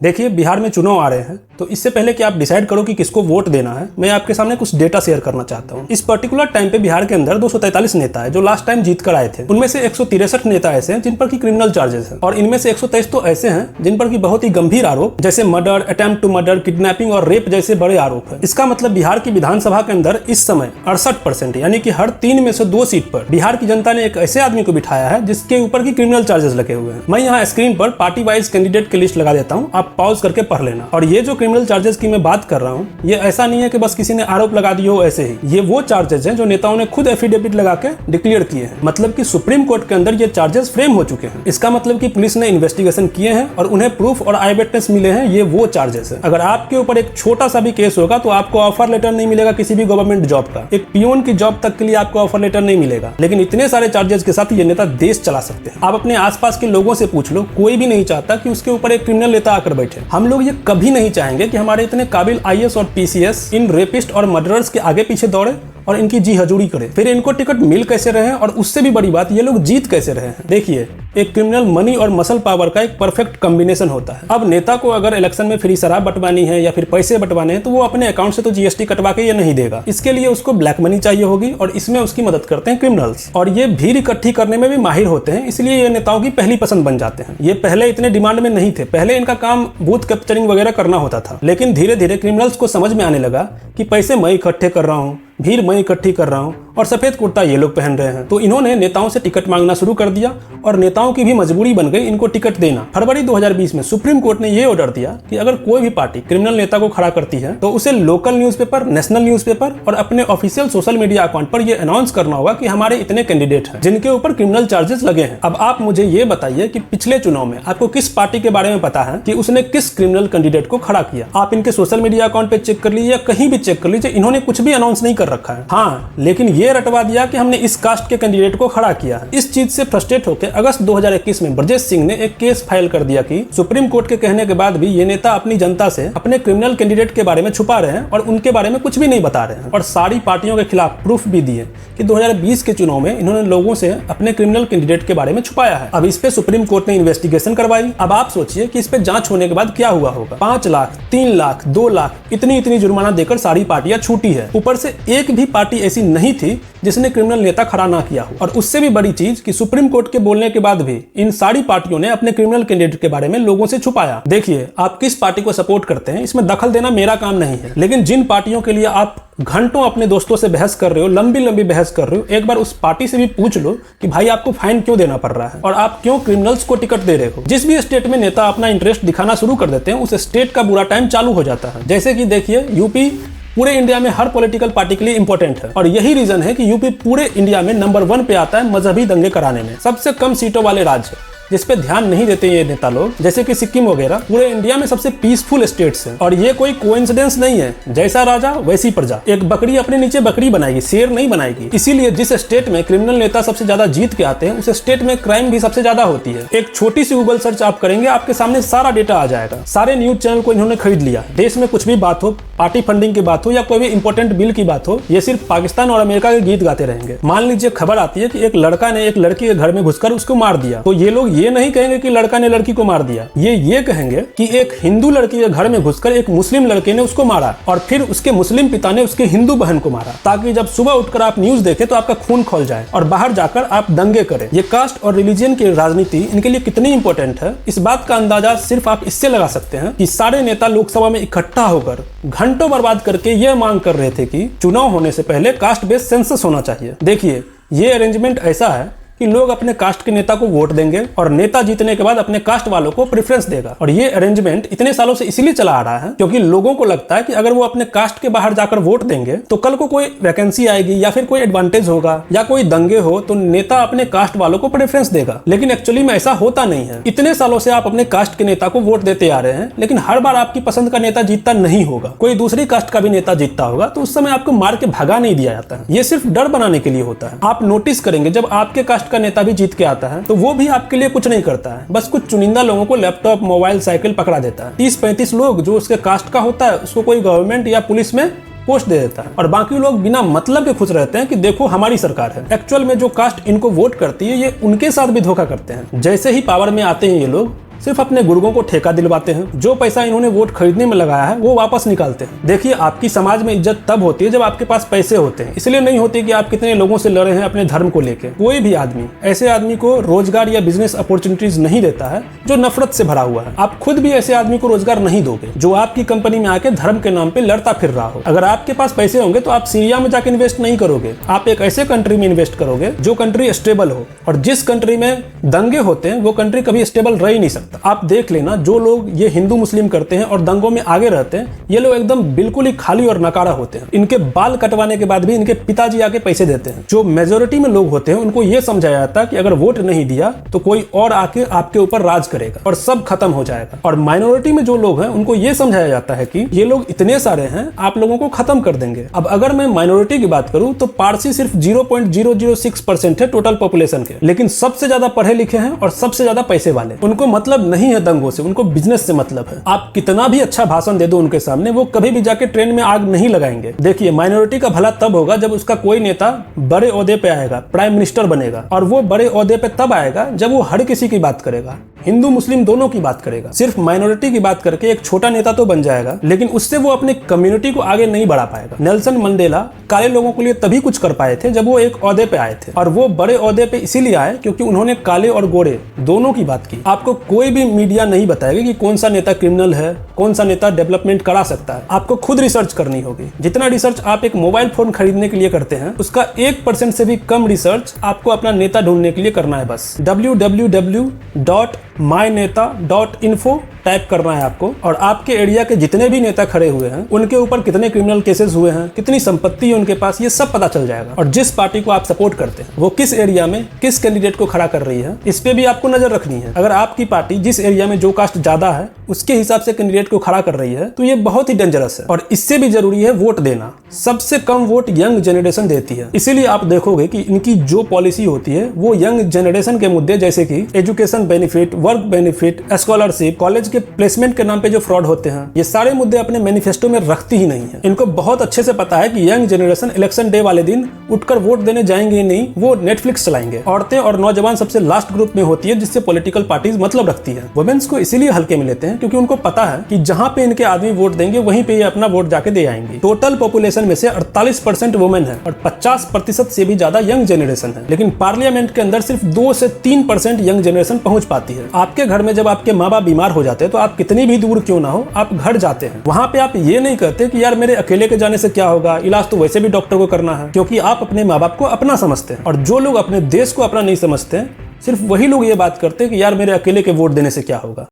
देखिए, बिहार में चुनाव आ रहे हैं, तो इससे पहले कि आप डिसाइड करो कि किसको वोट देना है, मैं आपके सामने कुछ डेटा शेयर करना चाहता हूँ। इस पर्टिकुलर टाइम पे बिहार के अंदर 243 नेता है जो लास्ट टाइम जीत कर आए थे। उनमें से 163 नेता ऐसे हैं जिन पर की क्रिमिनल चार्जेस हैं, और इनमें से 123 तो ऐसे हैं जिन पर की बहुत ही गंभीर आरोप जैसे murder, attempt to murder, kidnapping और रेप जैसे बड़े आरोप है। इसका मतलब बिहार की विधानसभा के अंदर इस समय 68% यानी कि हर 3 में से 2 सीट पर बिहार की जनता ने एक ऐसे आदमी को बिठाया है जिसके ऊपर की क्रिमिनल चार्जेस लगे हुए हैं। मैं यहाँ स्क्रीन पर पार्टी वाइज कैंडिडेट की लिस्ट लगा देता हूँ, आप पॉज करके पढ़ लेना। और ये जो क्रिमिनल चार्जेस की मैं बात कर रहा हूँ, ये ऐसा नहीं है कि बस किसी ने आरोप लगा दिए हो ऐसे ही। ये वो चार्जेस हैं जो नेताओं ने खुद एफिडेविट लगा के डिक्लेयर किए हैं। मतलब कि सुप्रीम कोर्ट के अंदर ये चार्जेस फ्रेम हो चुके हैं। इसका मतलब कि पुलिस ने इन्वेस्टिगेशन किए हैं और उन्हें प्रूफ और आई विटनेस मिले हैं। ये वो चार्जेस है। अगर आपके ऊपर एक छोटा सा भी केस होगा तो आपको ऑफर लेटर नहीं मिलेगा किसी भी गवर्नमेंट जॉब का। एक पियोन की जॉब तक के लिए आपको ऑफर लेटर नहीं मिलेगा। लेकिन इतने सारे चार्जेस के साथ ये नेता देश चला सकते हैं। आप अपने आसपास के लोगों से पूछ लो, कोई भी नहीं चाहता कि उसके ऊपर एक क्रिमिनल नेता आकर बैठे। हम लोग ये कभी नहीं चाहेंगे कि हमारे इतने काबिल आईएएस और पीसीएस इन रेपिस्ट और मर्डरर्स के आगे पीछे दौड़े और इनकी जी हजूरी करे। फिर इनको टिकट मिल कैसे रहे हैं और उससे भी बड़ी बात, ये लोग जीत कैसे रहे हैं। देखिए, एक क्रिमिनल मनी और मसल पावर का एक परफेक्ट कॉम्बिनेशन होता है। अब नेता को अगर इलेक्शन में फ्री शराब बंटवानी है या फिर पैसे बंटवाने हैं तो वो अपने अकाउंट से तो जीएसटी कटवा के ये नहीं देगा। इसके लिए उसको ब्लैक मनी चाहिए होगी और इसमें उसकी मदद करते हैं क्रिमिनल्स। और ये भीड़ इकट्ठी करने में भी माहिर होते हैं, इसलिए ये नेताओं की पहली पसंद बन जाते हैं। ये पहले इतने डिमांड में नहीं थे। पहले इनका काम बूथ कैप्चरिंग वगैरह करना होता था, लेकिन धीरे धीरे क्रिमिनल्स को समझ में आने लगा कि पैसे मैं इकट्ठे कर रहा हूँ, भीड़ मैं इकट्ठी कर रहा हूँ और सफेद कुर्ता ये लोग पहन रहे हैं। तो इन्होंने नेताओं से टिकट मांगना शुरू कर दिया और नेताओं की भी मजबूरी बन गई इनको टिकट देना। फरवरी 2020 में सुप्रीम कोर्ट ने ये ऑर्डर दिया कि अगर कोई भी पार्टी क्रिमिनल नेता को खड़ा करती है तो उसे लोकल न्यूज़पेपर, नेशनल न्यूज़पेपर और अपने ऑफिशियल सोशल मीडिया अकाउंट पर यह अनाउंस करना होगा कि हमारे इतने कैंडिडेट हैं जिनके ऊपर क्रिमिनल चार्जेस लगे हैं। अब आप मुझे ये बताइए कि पिछले चुनाव में आपको किस पार्टी के बारे में पता है कि उसने किस क्रिमिनल कैंडिडेट को खड़ा किया। आप इनके सोशल मीडिया अकाउंट पे चेक कर लीजिए या कहीं भी चेक कर लीजिए, इन्होंने कुछ भी अनाउंस नहीं कर रखा है। हाँ, लेकिन ये रटवा दिया कि हमने इस कास्ट के कैंडिडेट को खड़ा किया है। इस चीज से फ्रस्ट्रेट होकर अगस्त 2021 में ब्रजेश सिंह ने एक केस फाइल कर दिया कि सुप्रीम कोर्ट के कहने के बाद भी ये नेता अपनी जनता से अपने क्रिमिनल कैंडिडेट के बारे में छुपा रहे हैं और उनके बारे में कुछ भी नहीं बता रहे हैं। और सारी पार्टियों के खिलाफ प्रूफ भी दिए कि 2020 के चुनाव में इन्होंने लोगों से अपने क्रिमिनल कैंडिडेट के बारे में छुपाया है। अब इस पे सुप्रीम कोर्ट ने इन्वेस्टिगेशन करवाई। अब आप सोचिए कि इस पे जांच होने के बाद क्या हुआ होगा। 5 लाख, 3 लाख, 2 लाख इतनी जुर्माना देकर सारी पार्टियां छूटी है। ऊपर से एक भी पार्टी ऐसी नहीं थी जिसने क्रिमिनल नेता खड़ा ना किया हो। और उससे भी बड़ी चीज कि सुप्रीम कोर्ट के बोलने के बाद भी इन सारी पार्टियों ने अपने क्रिमिनल कैंडिडेट के बारे में लोगों से छुपाया। देखिए, आप किस पार्टी को सपोर्ट करते हैं इसमें दखल देना मेरा काम नहीं है, लेकिन जिन पार्टियों के लिए आप घंटों अपने दोस्तों से बहस कर रहे हो, लंबी बहस कर रहे हो, एक बार उस पार्टी से भी पूछ लो कि भाई आपको फाइन क्यों देना पड़ रहा है और आप क्यों क्रिमिनल्स को टिकट दे रहे हो। जिस भी स्टेट में नेता अपना इंटरेस्ट दिखाना शुरू कर देते हैं उस स्टेट का बुरा टाइम चालू हो जाता है। जैसे कि देखिए, यूपी पूरे इंडिया में हर पॉलिटिकल पार्टी के लिए इंपॉर्टेंट है और यही रीजन है कि यूपी पूरे इंडिया में नंबर 1 पे आता है मजहबी दंगे कराने में। सबसे कम सीटों वाले राज्य जिस पे ध्यान नहीं देते ये नेता लोग, जैसे कि सिक्किम वगैरह, पूरे इंडिया में सबसे पीसफुल स्टेट्स हैं। और ये कोई कोइंसिडेंस नहीं है, जैसा राजा वैसी प्रजा। एक बकरी अपने नीचे बकरी बनाएगी, शेर नहीं बनाएगी। इसीलिए जिस स्टेट में क्रिमिनल नेता सबसे ज्यादा जीत के आते हैं उस स्टेट में क्राइम भी सबसे ज्यादा होती है। एक छोटी सी गूगल सर्च आप करेंगे, आपके सामने सारा डेटा आ जाएगा। सारे न्यूज चैनल को इन्होंने खरीद लिया। देश में कुछ भी बात हो, पार्टी फंडिंग की बात हो या कोई भी इंपॉर्टेंट बिल की बात हो, ये सिर्फ पाकिस्तान और अमेरिका के गीत गाते रहेंगे। मान लीजिए खबर आती है कि एक लड़का ने एक लड़की के घर में घुसकर उसको मार दिया, तो ये लोग ये नहीं कहेंगे कि लड़का ने लड़की को मार दिया। ये कहेंगे कि एक हिंदू लड़की के घर में घुसकर एक मुस्लिम लड़के ने उसको मारा और फिर उसके मुस्लिम पिता ने उसके हिंदू बहन को मारा, ताकि जब सुबह उठकर आप न्यूज देखें तो आपका खून खौल जाए और बाहर जाकर आप दंगे करें। ये कास्ट और रिलीजन की राजनीति इनके लिए कितनी इंपॉर्टेंट है, इस बात का अंदाजा सिर्फ आप इससे लगा सकते हैं कि सारे नेता लोकसभा में इकट्ठा होकर घंटों बर्बाद करके यह मांग कर रहे थे कि चुनाव होने से पहले कास्ट बेस्ड सेंसस होना चाहिए। देखिए, ये अरेंजमेंट ऐसा है कि लोग अपने कास्ट के नेता को वोट देंगे और नेता जीतने के बाद अपने कास्ट वालों को प्रेफरेंस देगा। और ये अरेंजमेंट इतने सालों से इसीलिए चला आ रहा है क्योंकि लोगों को लगता है कि अगर वो अपने कास्ट के बाहर जाकर वोट देंगे तो कल को कोई वैकेंसी आएगी या फिर कोई एडवांटेज होगा या कोई दंगे हो तो नेता अपने कास्ट वालों को प्रेफरेंस देगा। लेकिन एक्चुअली में ऐसा होता नहीं है। इतने सालों से आप अपने कास्ट के नेता को वोट देते आ रहे हैं, लेकिन हर बार आपकी पसंद का नेता जीतता नहीं होगा। कोई दूसरी कास्ट का भी नेता जीतता होगा तो उस समय आपको मार के भगा नहीं दिया जाता है। ये सिर्फ डर बनाने के लिए होता है। आप नोटिस करेंगे जब आपके कास्ट का नेता भी जीत के आता है तो वो भी आपके लिए कुछ नहीं करता है, बस कुछ चुनिंदा लोगों को लैपटॉप, मोबाइल, साइकिल पकड़ा देता है। 30-35 लोग जो उसके कास्ट का होता है उसको कोई गवर्नमेंट या पुलिस में पोस्ट दे देता है और बाकी लोग बिना मतलब के खुश रहते हैं कि देखो हमारी सरकार है। एक्चुअल में जो कास्ट इनको वोट करती है ये उनके साथ भी धोखा करते हैं। जैसे ही पावर में आते हैं ये लोग सिर्फ अपने गुर्गों को ठेका दिलवाते हैं। जो पैसा इन्होंने वोट खरीदने में लगाया है वो वापस निकालते हैं। देखिए, आपकी समाज में इज्जत तब होती है जब आपके पास पैसे होते हैं, इसलिए नहीं होती कि आप कितने लोगों से लड़े हैं अपने धर्म को लेकर। कोई भी आदमी ऐसे आदमी को रोजगार या बिजनेस अपॉर्चुनिटीज नहीं देता है जो नफरत से भरा हुआ है। आप खुद भी ऐसे आदमी को रोजगार नहीं दोगे जो आपकी कंपनी में आके धर्म के नाम पे लड़ता फिर रहा हो। अगर आपके पास पैसे होंगे तो आप सीरिया में जाके इन्वेस्ट नहीं करोगे, आप एक ऐसे कंट्री में इन्वेस्ट करोगे जो कंट्री स्टेबल हो। और जिस कंट्री में दंगे होते हैं वो कंट्री कभी स्टेबल रह ही नहीं सकता। आप देख लेना, जो लोग ये हिंदू मुस्लिम करते हैं और दंगों में आगे रहते हैं, ये लोग एकदम बिल्कुल ही खाली और नकारा होते हैं। इनके बाल कटवाने के बाद भी इनके पिताजी आके पैसे देते हैं। जो मेजोरिटी में लोग होते हैं उनको ये समझाया जाता है कि अगर वोट नहीं दिया तो कोई और आके आपके ऊपर राज करेगा और सब खत्म हो जाएगा। और माइनॉरिटी में जो लोग हैं उनको ये समझाया जाता है कि ये लोग इतने सारे हैं, आप लोगों को खत्म कर देंगे। अब अगर मैं माइनॉरिटी की बात करूं तो पारसी सिर्फ 0.006% है टोटल पॉपुलेशन के, लेकिन सबसे ज्यादा पढ़े लिखे हैं और सबसे ज्यादा पैसे वाले। उनको मतलब नहीं है दंगों से, उनको बिजनेस से मतलब है। आप कितना भी अच्छा भाषण दे दो उनके सामने, वो कभी भी जाके ट्रेन में आग नहीं लगाएंगे। देखिए, माइनॉरिटी का भला तब होगा जब उसका कोई नेता बड़े ओहदे पे आएगा, प्राइम मिनिस्टर बनेगा, और वो बड़े ओहदे पे तब आएगा जब वो हर किसी की बात करेगा, हिंदू मुस्लिम दोनों की बात करेगा। सिर्फ माइनॉरिटी की बात करके एक छोटा नेता तो बन जाएगा, लेकिन उससे वो अपने कम्युनिटी को आगे नहीं बढ़ा पाएगा। नेल्सन मंडेला काले लोगों के लिए तभी कुछ कर पाए थे जब वो एक ओहदे पे आए थे, और वो बड़े ओहदे पे इसीलिए आए क्योंकि उन्होंने काले और गोरे दोनों की बात की। आपको कोई भी मीडिया नहीं बताएगा कि कौन सा नेता क्रिमिनल है, कौन सा नेता डेवलपमेंट करा सकता है। आपको खुद रिसर्च करनी होगी। जितना रिसर्च आप एक मोबाइल फोन खरीदने के लिए करते हैं, उसका 1% से भी कम रिसर्च आपको अपना नेता ढूंढने के लिए करना है। बस www.myneta.info टाइप करना है आपको, और आपके एरिया के जितने भी नेता खड़े हुए हैं उनके ऊपर कितने क्रिमिनल केसेस हुए हैं, कितनी संपत्ति है उनके पास, ये सब पता चल जाएगा। और जिस पार्टी को आप सपोर्ट करते हैं वो किस एरिया में किस कैंडिडेट को खड़ा कर रही है, इस पे भी आपको नजर रखनी है। अगर आपकी पार्टी जिस एरिया में जो कास्ट ज्यादा है उसके हिसाब से कैंडिडेट को खड़ा कर रही है तो ये बहुत ही डेंजरस है। और इससे भी जरूरी है वोट देना। सबसे कम वोट यंग जनरेशन देती है, इसीलिए आप देखोगे कि इनकी जो पॉलिसी होती है वो यंग जनरेशन के मुद्दे जैसे कि education benefit, work benefit, scholarship, college के प्लेसमेंट के नाम पे जो फ्रॉड होते हैं, ये सारे मुद्दे अपने मैनिफेस्टो में रखती ही नहीं है। इनको बहुत अच्छे से पता है कि यंग जनरेशन इलेक्शन डे वाले दिन उठकर वोट देने जाएंगे ही नहीं, वो नेटफ्लिक्स चलाएंगे। औरतें और नौजवान सबसे लास्ट ग्रुप में होती है जिससे पॉलिटिकल पार्टीज मतलब रखती है। वुमेन्स को इसीलिए हल्के में लेते हैं क्योंकि उनको पता है कि जहां पे इनके आदमी वोट देंगे वहीं पे ये अपना वोट जाके दे आएंगे। टोटल पॉपुलेशन में से 48% वुमेन है और 50% से भी ज्यादा यंग जनरेशन है, लेकिन पार्लियामेंट के अंदर सिर्फ 2 से 3% यंग जनरेशन पहुंच पाती है। आपके घर में जब आपके माँ बाप बीमार हो जाते हैं तो आप कितनी भी दूर क्यों ना हो, आप घर जाते हैं। वहां पे आप ये नहीं कहते कि यार मेरे अकेले के जाने से क्या होगा, इलाज तो वैसे भी डॉक्टर को करना है, क्योंकि आप अपने माँ बाप को अपना समझते हैं। और जो लोग अपने देश को अपना नहीं समझते, सिर्फ वही लोग ये बात करते हैं कि यार मेरे अकेले के वोट देने से क्या होगा।